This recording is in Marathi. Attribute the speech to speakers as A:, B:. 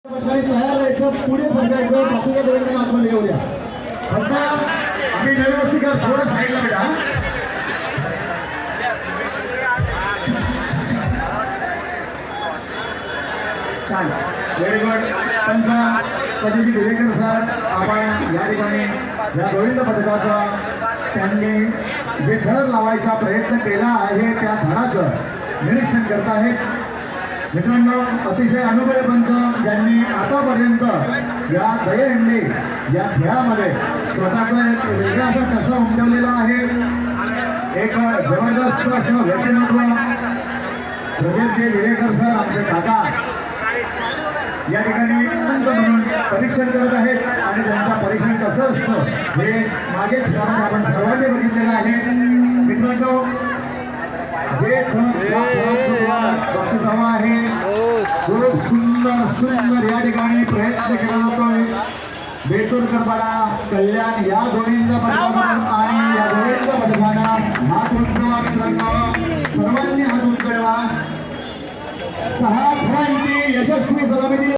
A: तयार राहायचं पुढे सरकायचं बापूच्या डोळ्याने आपण येऊया फक्त आम्ही नवीन थोडं साईडला बेटा छान व्हेरी गुड पंचा प्रदीप दिवेकर सर आपण या ठिकाणी या गोविंद पथकाचा त्यांनी जे थर लावायचा प्रयत्न केला आहे त्या थराचं निरीक्षण करत आहेत मित्रांनो अतिशय अनुभवी पंच ज्यांनी आतापर्यंत या दहीहंडी या खेळामध्ये स्वतःचा एक वेगळा असा ठसा उमटवलेला आहे एक जबरदस्त असं व्यक्तिमत्व प्रदीपजी दिवेकर सर आमचे काका या ठिकाणी पंच म्हणून परीक्षण करत आहेत आणि त्यांचं परीक्षण कसं असतं हे मागेच खेळामध्ये आपण सर्वांनी बघितलेलं आहे मित्रांनो जे बक्षीस हवं आहे खूप सुंदर सुंदर या ठिकाणी प्रयत्न केला जातोय बेतूरकरपाडा कल्याण या गोविंद पथकाकडून आणि या गोविंद पथकानं हात उंचवा मित्रांनो सर्वांनी हात